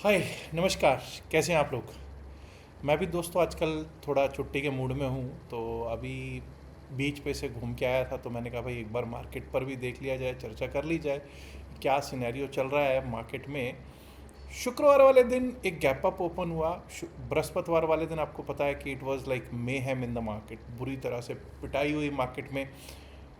हाय, नमस्कार। कैसे हैं आप लोग? मैं भी दोस्तों आजकल थोड़ा छुट्टी के मूड में हूँ, तो अभी बीच पे से घूम के आया था, तो मैंने कहा भाई एक बार मार्केट पर भी देख लिया जाए, चर्चा कर ली जाए क्या सिनेरियो चल रहा है मार्केट में। शुक्रवार वाले दिन एक गैप अप ओपन हुआ। बृहस्पतिवार वाले दिन आपको पता है कि it was like may ham in the market, बुरी तरह से पिटाई हुई मार्केट में।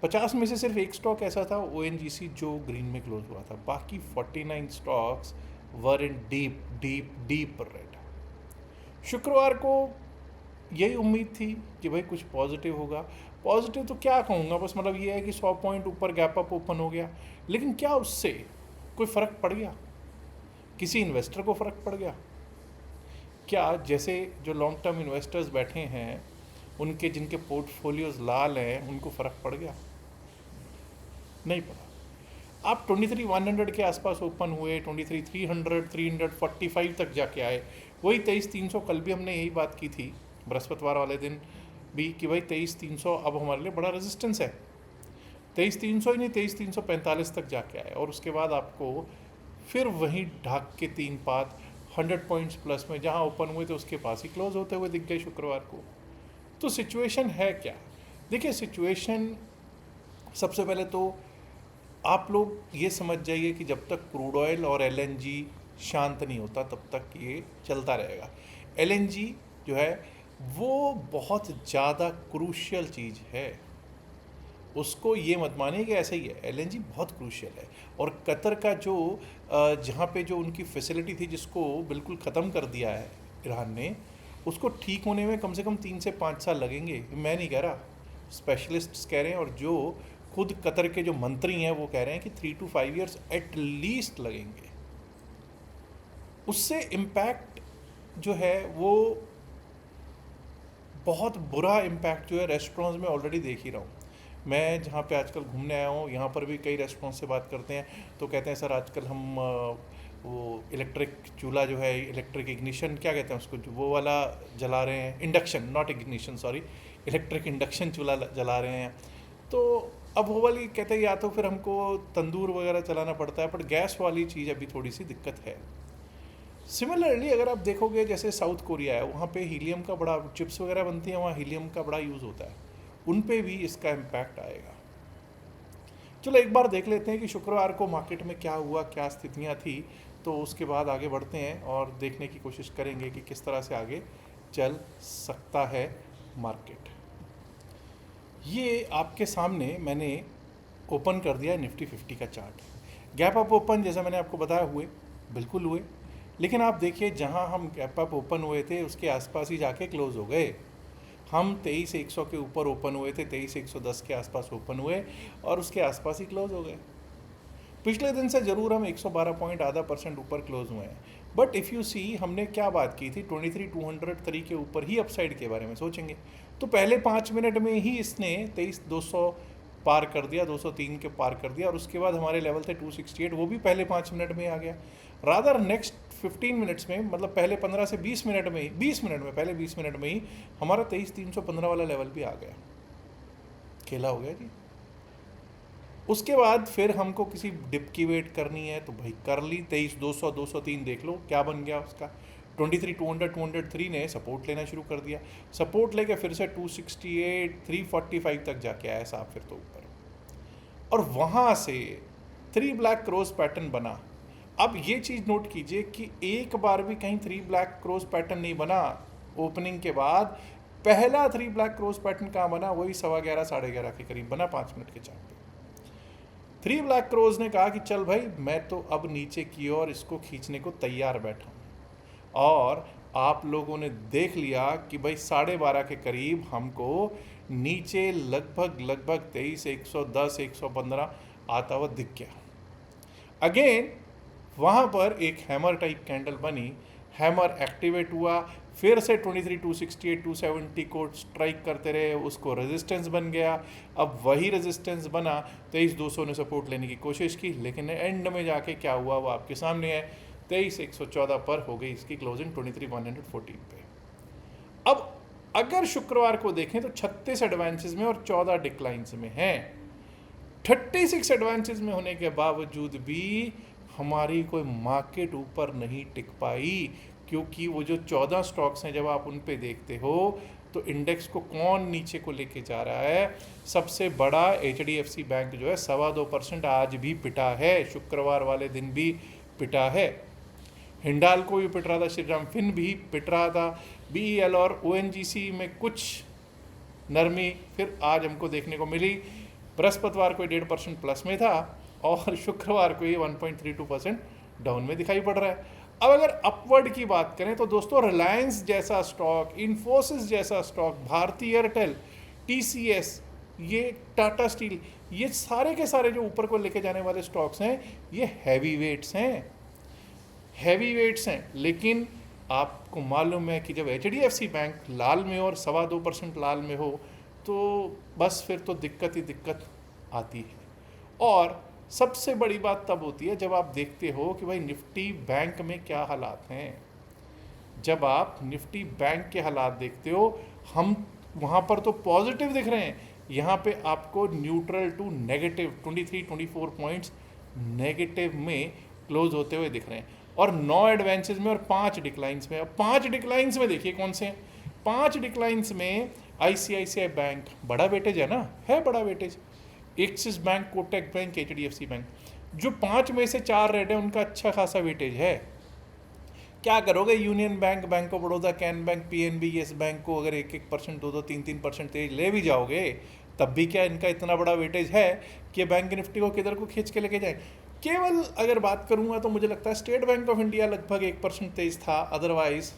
50 में से सिर्फ एक स्टॉक ऐसा था ओ जो ग्रीन में क्लोज हुआ था, बाकी 49 स्टॉक्स वर इन डीप डीप डीप रेड। शुक्रवार को यही उम्मीद थी कि भाई कुछ पॉजिटिव होगा। पॉजिटिव तो क्या कहूँगा, बस मतलब ये है कि 100 पॉइंट ऊपर गैप अप ओपन हो गया। लेकिन क्या उससे कोई फ़र्क पड़ गया? किसी इन्वेस्टर को फ़र्क पड़ गया क्या? जैसे जो लॉन्ग टर्म इन्वेस्टर्स बैठे हैं, उनके जिनके पोर्टफोलियोज लाल हैं, उनको फ़र्क पड़ गया? नहीं पड़ा। आप 23,100 के आसपास ओपन हुए, 23,300 345 तक जाके आए। वही 23,300, कल भी हमने यही बात की थी बृहस्पतिवार वाले दिन भी कि भाई 23,300 अब हमारे लिए बड़ा रेजिस्टेंस है। 23,300 ही नहीं, 23,345 तक जाके आए, और उसके बाद आपको फिर वहीं ढाक के तीन पात 100 पॉइंट्स प्लस में जहाँ ओपन हुए थे उसके पास ही क्लोज होते हुए दिख गए शुक्रवार को। तो सिचुएशन है क्या? देखिए, सिचुएशन सबसे पहले तो आप लोग ये समझ जाइए कि जब तक क्रूड ऑयल और एलएनजी शांत नहीं होता तब तक ये चलता रहेगा। एलएनजी जो है वो बहुत ज़्यादा क्रूशियल चीज़ है, उसको ये मत मानिए कि ऐसा ही है। एलएनजी बहुत क्रूशियल है, और कतर का जो जहाँ पे जो उनकी फैसिलिटी थी जिसको बिल्कुल ख़त्म कर दिया है ईरान ने, उसको ठीक होने में कम से कम 3 से 5 साल लगेंगे। मैं नहीं कह रहा, स्पेशलिस्ट्स कह रहे हैं, और जो खुद कतर के जो मंत्री हैं वो कह रहे हैं कि 3 to 5 years एट लीस्ट लगेंगे। उससे इम्पैक्ट जो है वो बहुत बुरा इम्पैक्ट जो है रेस्टोरेंट्स में ऑलरेडी देख ही रहा हूँ। मैं जहाँ पे आजकल घूमने आया हूँ, यहाँ पर भी कई रेस्टोरेंट से बात करते हैं तो कहते हैं सर आजकल हम वो इलेक्ट्रिक चूल्हा जो है, इलेक्ट्रिक इग्निशन क्या कहते हैं उसको, जो वो वाला जला रहे हैं, induction not ignition sorry, electric induction चूल्हा जला रहे हैं। तो अब वो वाली कहते हैं या तो फिर हमको तंदूर वगैरह चलाना पड़ता है, बट गैस वाली चीज़ अभी थोड़ी सी दिक्कत है। सिमिलरली अगर आप देखोगे जैसे साउथ कोरिया है, वहाँ पे हीलियम का बड़ा, चिप्स वगैरह बनती हैं वहाँ हीलियम का बड़ा यूज़ होता है, उन पे भी इसका इम्पैक्ट आएगा। चलो एक बार देख लेते हैं कि शुक्रवार को मार्केट में क्या हुआ, क्या स्थितियाँ थी, तो उसके बाद आगे बढ़ते हैं और देखने की कोशिश करेंगे कि किस तरह से आगे चल सकता है मार्केट। ये आपके सामने मैंने ओपन कर दिया है निफ्टी 50 का चार्ट। गैप अप ओपन जैसा मैंने आपको बताया हुए, बिल्कुल हुए, लेकिन आप देखिए जहां हम गैप अप ओपन हुए थे उसके आसपास ही जाके क्लोज हो गए। हम 23,100 के ऊपर ओपन हुए थे, 23,110 के आसपास ओपन हुए और उसके आसपास ही क्लोज हो गए। पिछले दिन से ज़रूर हम 112 पॉइंट आधा परसेंट ऊपर क्लोज हुए हैं, बट इफ़ यू सी हमने क्या बात की थी, 23,203 के ऊपर ही अपसाइड के बारे में सोचेंगे तो पहले 5 मिनट में ही इसने 23,200 पार कर दिया, 203 के पार कर दिया, और उसके बाद हमारे लेवल थे 268, वो भी पहले 5 मिनट में आ गया। रादर नेक्स्ट 15 मिनट्स में, मतलब पहले 15 से 20 मिनट में ही, 20 मिनट में, पहले 20 मिनट में ही हमारा 23,315 वाला लेवल भी आ गया। खेला हो गया जी। उसके बाद फिर हमको किसी डिप की वेट करनी है तो भाई कर ली, 23,200 203 देख लो क्या बन गया उसका। 23,200 203 ने सपोर्ट लेना शुरू कर दिया, सपोर्ट लेके फिर से 268 345 तक जाके आया साहब फिर तो ऊपर, और वहाँ से 3 ब्लैक क्रॉस पैटर्न बना। अब ये चीज़ नोट कीजिए कि एक बार भी कहीं 3 ब्लैक क्रॉस पैटर्न नहीं बना ओपनिंग के बाद। पहला 3 ब्लैक क्रॉस पैटर्न कहाँ बना, वही 11:15 11:30 के करीब बना 5 मिनट के चार्ट पे। 3 ब्लैक क्रोज ने कहा कि चल भाई मैं तो अब नीचे की ओर इसको खींचने को तैयार बैठा हूँ, और आप लोगों ने देख लिया कि भाई 12:30 के करीब हमको नीचे लगभग लगभग 23,110 115 आता हुआ दिख गया। अगेन वहाँ पर एक हैमर टाइप कैंडल बनी, हैमर एक्टिवेट हुआ, फिर से 23,268 270 को स्ट्राइक करते रहे, उसको रेजिस्टेंस बन गया। अब वही रेजिस्टेंस बना, 23,200 ने सपोर्ट लेने की कोशिश की, लेकिन एंड में जाके क्या हुआ वो आपके सामने है। 23,114 पर हो गई इसकी क्लोजिंग 23,114 पे। अब अगर शुक्रवार को देखें तो 36 एडवांसेस में और 14 डिक्लाइंस में हैं। 36 एडवांसेस में होने के बावजूद भी हमारी कोई मार्केट ऊपर नहीं टिक पाई, क्योंकि वो जो 14 स्टॉक्स हैं जब आप उन पे देखते हो तो इंडेक्स को कौन नीचे को लेके जा रहा है। सबसे बड़ा HDFC बैंक जो है 2.25% आज भी पिटा है, शुक्रवार वाले दिन भी पिटा है। हिंडाल्को भी पिट रहा था, श्रीराम फिन भी पिट रहा था, BEL और ONGC में कुछ नरमी फिर आज हमको देखने को मिली। बृहस्पतिवार को 1.5% प्लस में था और शुक्रवार को ये 1.32% डाउन में दिखाई पड़ रहा है। अब अगर अपवर्ड की बात करें तो दोस्तों रिलायंस जैसा स्टॉक, इन्फोसिस जैसा स्टॉक, भारती एयरटेल, TCS, ये टाटा स्टील, ये सारे के सारे जो ऊपर को लेके जाने वाले स्टॉक्स हैं ये हैवी वेट्स हैं। लेकिन आपको मालूम है कि जब HDFC बैंक लाल में और 2.25% लाल में हो तो बस फिर तो दिक्कत ही दिक्कत आती है। और सबसे बड़ी बात तब होती है जब आप देखते हो कि भाई निफ्टी बैंक में क्या हालात हैं। जब आप निफ्टी बैंक के हालात देखते हो, हम वहाँ पर तो पॉजिटिव दिख रहे हैं, यहाँ पे आपको neutral to negative 23-24 points negative में क्लोज होते हुए दिख रहे हैं, और 9 एडवांसेस में और 5 डिक्लाइंस में। अब 5 डिक्लाइंस में देखिए कौन से हैं। 5 डिक्लाइंस में ICICI बैंक बड़ा वेटेज है ना, है बड़ा weightage, axis bank, Kotak bank, HDFC bank. जो 5 में से 4 रेड है उनका अच्छा खासा वेटेज है। क्या करोगे, union bank, bank of Baroda, can bank, PNB, yes bank को अगर 1-1%, 2-2, 3-3% तेज ले भी जाओगे तब भी क्या इनका इतना बड़ा वेटेज है कि बैंक निफ्टी को किधर को खींच के लेके जाए। केवल अगर बात करूंगा तो मुझे लगता है स्टेट बैंक ऑफ इंडिया लगभग 1% तेज था, अदरवाइज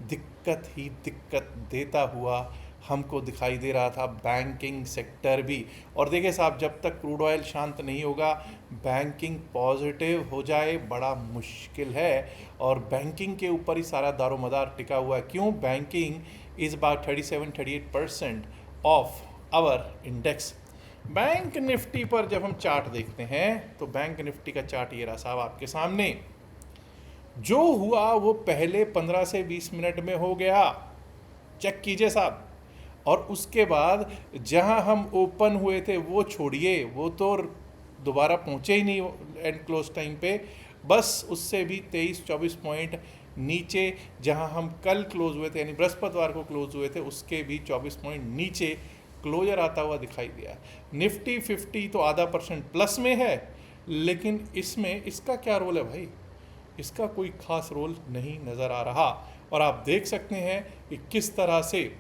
दिक्कत ही दिक्कत देता हुआ हमको दिखाई दे रहा था बैंकिंग सेक्टर भी। और देखिए साहब, जब तक क्रूड ऑयल शांत नहीं होगा, बैंकिंग पॉजिटिव हो जाए बड़ा मुश्किल है, और बैंकिंग के ऊपर ही सारा दारोमदार टिका हुआ है। क्यों? Banking is about 37-38% of our index. Bank Nifty पर जब हम चार्ट देखते हैं तो बैंक निफ्टी का चार्ट ये रहा साहब आपके सामने। जो हुआ वो पहले 15 से 20 मिनट में हो गया, चेक कीजिए साहब। और उसके बाद जहां हम ओपन हुए थे वो छोड़िए, वो तो दोबारा पहुंचे ही नहीं एंड क्लोज टाइम पे, बस उससे भी 23-24 पॉइंट नीचे जहां हम कल क्लोज हुए थे, यानी बृहस्पतिवार को क्लोज हुए थे, उसके भी 24 पॉइंट नीचे क्लोजर आता हुआ दिखाई दिया। निफ्टी 50 तो 0.5% प्लस में है, लेकिन इसमें इसका क्या रोल है भाई? इसका कोई खास रोल नहीं नज़र आ रहा। और आप देख सकते हैं कि किस तरह से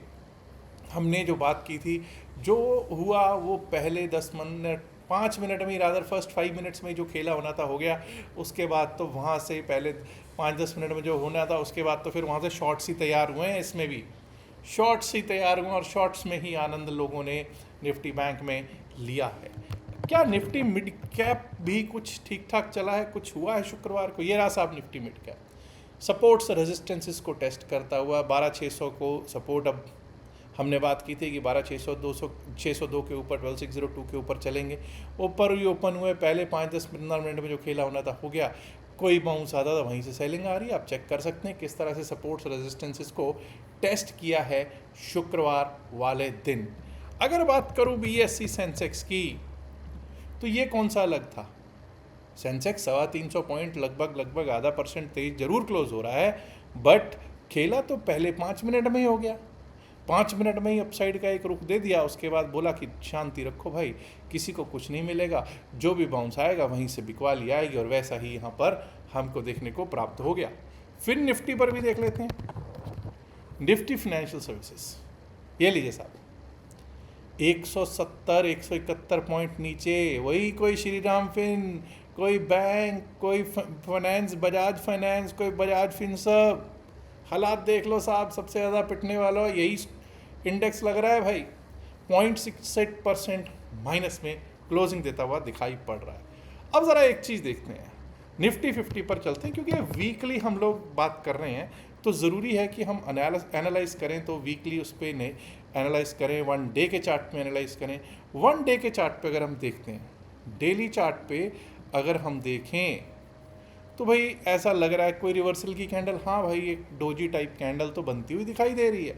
हमने जो बात की थी, जो हुआ वो पहले 5 मिनट में, रादर फर्स्ट 5 मिनट्स में जो खेला होना था हो गया। उसके बाद तो वहाँ से पहले 5-10 मिनट में जो होना था उसके बाद तो फिर वहाँ से शॉर्ट्स ही तैयार हुए हैं। इसमें भी शॉर्ट्स ही तैयार हुए और शॉर्ट्स में ही आनंद लोगों ने निफ्टी बैंक में लिया है। क्या निफ्टी मिड कैप भी कुछ ठीक ठाक चला है? कुछ हुआ है शुक्रवार को? ये रहा साहब Nifty mid cap, supports resistances को टेस्ट करता हुआ 12,600 को सपोर्ट। अब हमने बात की थी कि 12,602 के ऊपर 12,602 के ऊपर चलेंगे। ऊपर ही ओपन हुए, पहले 5-10-15 मिनट में जो खेला होना था हो गया, कोई बाउंस आता था वहीं से सेलिंग आ रही है। आप चेक कर सकते हैं किस तरह से सपोर्ट्स रेजिस्टेंसेस को टेस्ट किया है शुक्रवार वाले दिन। अगर बात करूं BSE सेंसेक्स की तो ये कौन सा अलग था। सेंसेक्स 350 पॉइंट लगभग 0.5% तेज जरूर क्लोज हो रहा है, बट खेला तो पहले 5 मिनट में ही हो गया। 5 मिनट में ही अपसाइड का एक रुख दे दिया, उसके बाद बोला कि शांति रखो भाई, किसी को कुछ नहीं मिलेगा, जो भी बाउंस आएगा वहीं से बिकवाली आएगी, और वैसा ही यहाँ पर हमको देखने को प्राप्त हो गया। फिर निफ्टी पर भी देख लेते हैं। निफ्टी फाइनेंशियल सर्विसेज, ये लीजिए साहब, 170-171 पॉइंट नीचे, वही कोई श्रीराम फिन, कोई बैंक, कोई फाइनेंस, बजाज फाइनेंस, कोई बजाज फिनसर्व। हालात देख लो साहब, सबसे ज़्यादा पिटने वाला यही इंडेक्स लग रहा है भाई। 0.68% माइनस में क्लोजिंग देता हुआ दिखाई पड़ रहा है। अब ज़रा एक चीज़ देखते हैं, निफ्टी 50 पर चलते हैं, क्योंकि वीकली हम लोग बात कर रहे हैं तो ज़रूरी है कि हम एनालाइज करें, तो वीकली उस पर एनालाइज करें, 1 डे के चार्ट में एनालाइज करें। 1 डे के चार्ट पे अगर हम देखते हैं, डेली चार्ट पे अगर हम देखें तो भाई ऐसा लग रहा है कोई रिवर्सल की कैंडल, हाँ भाई एक डोजी टाइप कैंडल तो बनती हुई दिखाई दे रही है,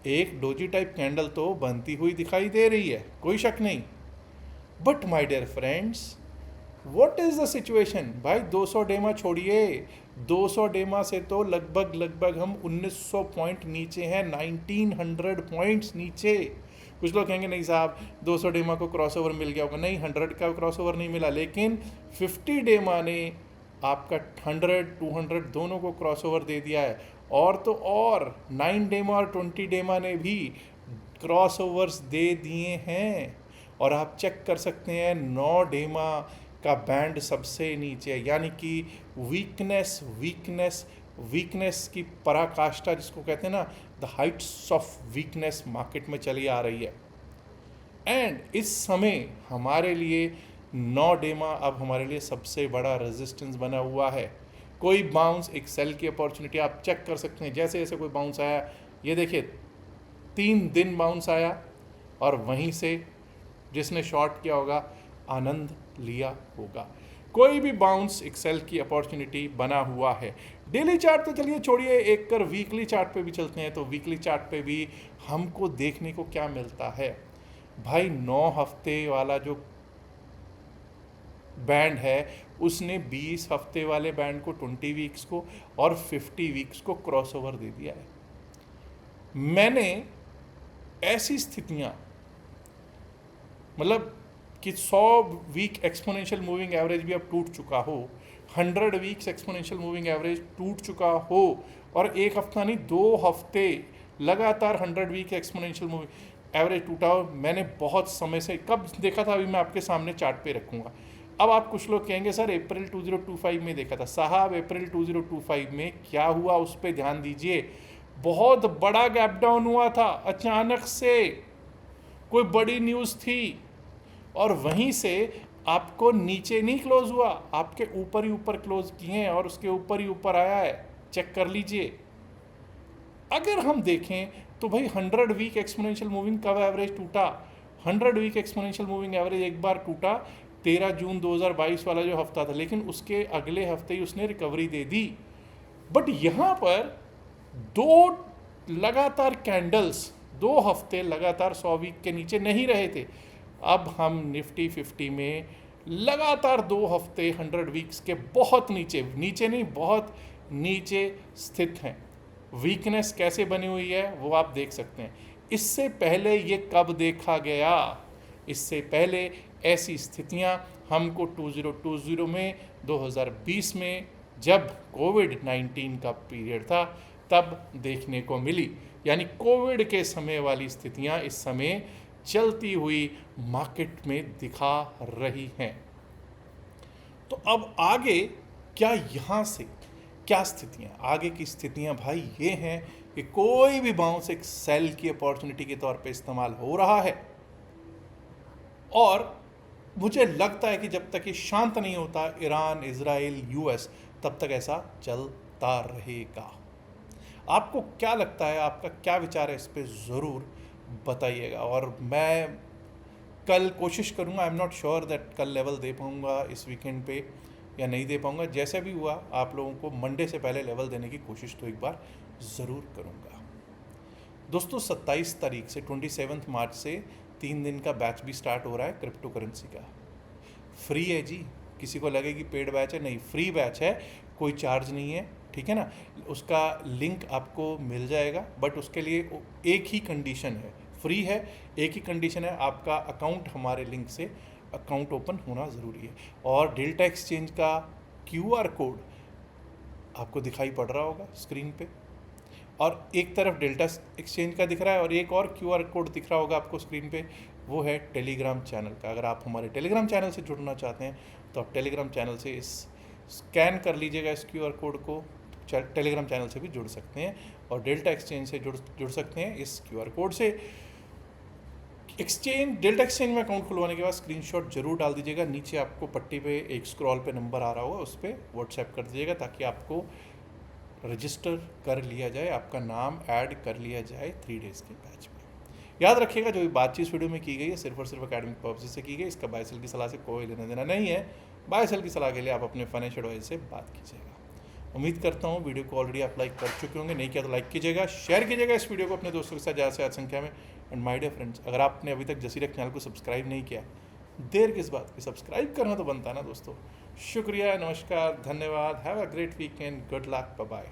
एक डोजी टाइप कैंडल तो बनती हुई दिखाई दे रही है, कोई शक नहीं। But my dear friends, what is the situation भाई? 200 डेमा छोड़िए, 200 डेमा से तो लगभग हम 1900 पॉइंट नीचे हैं, 1900 पॉइंट्स नीचे। कुछ लोग कहेंगे नहीं साहब 200 डेमा को क्रॉसओवर मिल गया होगा। नहीं, 100 का क्रॉसओवर नहीं मिला, लेकिन 50 डेमा ने आपका 100 200 दोनों को क्रॉसओवर दे दिया है। और तो और 9 डेमा और 20 डेमा ने भी क्रॉसओवर्स दे दिए हैं। और आप चेक कर सकते हैं 9 डेमा का बैंड सबसे नीचे है, यानी कि वीकनेस वीकनेस वीकनेस की पराकाष्ठा जिसको कहते हैं ना, the Heights of weakness market में चली आ रही है। एंड इस समय हमारे लिए 9 डेमा अब हमारे लिए सबसे बड़ा रेजिस्टेंस बना हुआ है। कोई बाउंस, एक सेल की अपॉर्चुनिटी आप चेक कर सकते हैं। जैसे जैसे कोई बाउंस आया, ये देखिए 3 दिन बाउंस आया और वहीं से जिसने शॉर्ट किया होगा आनंद लिया होगा। कोई भी बाउंस एक सेल की अपॉर्चुनिटी बना हुआ है। डेली चार्ट तो चलिए छोड़िए, एक कर वीकली चार्ट पे भी चलते हैं। तो वीकली चार्ट पे भी हमको देखने को क्या मिलता है भाई? 9 हफ्ते वाला जो बैंड है उसने 20 हफ्ते वाले बैंड को, 20 वीक्स को और 50 वीक्स को क्रॉसओवर दे दिया है। मैंने ऐसी स्थितियां, मतलब कि 100 वीक एक्सपोनेंशियल मूविंग एवरेज भी अब टूट चुका हो, 100 वीक्स एक्सपोनेंशियल मूविंग एवरेज टूट चुका हो, और एक हफ्ता नहीं 2 हफ्ते लगातार 100 वीक एक्सपोनेंशियल मूविंग एवरेज टूटा हो, मैंने बहुत समय से कब देखा था, अभी मैं आपके सामने चार्ट पे रखूँगा। अब आप कुछ लोग कहेंगे सर अप्रैल 2025 में देखा था। साहब अप्रैल 2025 में क्या हुआ उस पर ध्यान दीजिए। बहुत बड़ा गैप डाउन हुआ था, अचानक से कोई बड़ी न्यूज़ थी और वहीं से आपको नीचे नहीं क्लोज हुआ, आपके ऊपर ही ऊपर क्लोज किए हैं और उसके ऊपर ही ऊपर आया है। चेक कर लीजिए। अगर हम देखें तो भाई 100 वीक एक्सपोनेंशियल मूविंग कब एवरेज टूटा? 100 वीक एक्सपोनेंशियल मूविंग एवरेज एक बार टूटा 13 जून 2022 वाला जो हफ्ता था, लेकिन उसके अगले हफ्ते ही उसने रिकवरी दे दी। बट यहाँ पर 2 लगातार कैंडल्स, 2 हफ्ते लगातार 100 वीक के नीचे नहीं रहे थे। अब हम निफ्टी 50 में लगातार 2 हफ्ते 100 वीक्स के बहुत नीचे, नीचे नहीं बहुत नीचे स्थित हैं। वीकनेस कैसे बनी हुई है वो आप देख सकते हैं। इससे पहले ये कब देखा गया? इससे पहले ऐसी स्थितियां हमको 2020 में, 2020 में जब कोविड-19 का पीरियड था तब देखने को मिली। यानी कोविड के समय वाली स्थितियां इस समय चलती हुई मार्केट में दिखा रही हैं। तो अब आगे क्या, यहाँ से क्या स्थितियाँ, आगे की स्थितियाँ भाई ये हैं कि कोई भी बाउंस एक सेल की अपॉर्चुनिटी के तौर पे इस्तेमाल हो रहा है। और मुझे लगता है कि जब तक ये शांत नहीं होता ईरान, इजराइल, यूएस, तब तक ऐसा चलता रहेगा। आपको क्या लगता है, आपका क्या विचार है इस पर ज़रूर बताइएगा। और मैं कल कोशिश करूँगा, I am not sure that कल लेवल दे पाऊँगा इस वीकेंड पे या नहीं दे पाऊँगा। जैसे भी हुआ आप लोगों को मंडे से पहले लेवल देने की कोशिश तो एक बार ज़रूर करूँगा। दोस्तों 27 तारीख से 27 मार्च से 3 दिन का बैच भी स्टार्ट हो रहा है क्रिप्टो करेंसी का। फ्री है जी, किसी को लगे कि पेड बैच है, नहीं, फ्री बैच है, कोई चार्ज नहीं है, ठीक है ना। उसका लिंक आपको मिल जाएगा, बट उसके लिए एक ही कंडीशन है, फ्री है, एक ही कंडीशन है, आपका अकाउंट हमारे लिंक से अकाउंट ओपन होना ज़रूरी है। और डेल्टा एक्सचेंज का QR कोड आपको दिखाई पड़ रहा होगा स्क्रीन पे, और एक तरफ डेल्टा एक्सचेंज का दिख रहा है और एक और QR कोड दिख रहा होगा आपको स्क्रीन पे, वो है टेलीग्राम चैनल का। अगर आप हमारे टेलीग्राम चैनल से जुड़ना चाहते हैं तो आप टेलीग्राम चैनल से इस स्कैन कर लीजिएगा इस QR कोड को, टेलीग्राम चैनल से भी जुड़ सकते हैं और डेल्टा एक्सचेंज से जुड़ सकते हैं इस QR कोड से। डेल्टा एक्सचेंज में अकाउंट खुलवाने के बाद स्क्रीनशॉट जरूर डाल दीजिएगा। नीचे आपको पट्टी पे एक स्क्रॉल पे नंबर आ रहा होगा, उस पर व्हाट्सएप कर दीजिएगा ताकि आपको रजिस्टर कर लिया जाए, आपका नाम ऐड कर लिया जाए 3 डेज़ के बैच में। याद रखिएगा जो भी बातचीत वीडियो में की गई है सिर्फ और सिर्फ एकेडमिक पर्पज से की गई, इसका बाय सेल की सलाह से कोई लेना देना नहीं है। बाय सेल की सलाह के लिए आप अपने फाइनेंशियल एडवाइजर से बात कीजिएगा। उम्मीद करता हूँ वीडियो को ऑलरेडी आप लाइक कर चुके होंगे, नहीं किया तो लाइक कीजिएगा, शेयर कीजिएगा इस वीडियो को अपने दोस्तों के साथ ज़्यादा से ज़्यादा संख्या में। एंड माय डियर फ्रेंड्स, अगर आपने अभी तक जसीरक चैनल को सब्सक्राइब नहीं किया, देर किस बात की, सब्सक्राइब करना तो बनता है ना दोस्तों। शुक्रिया, नमस्कार, धन्यवाद, have a great weekend, good luck, bye bye.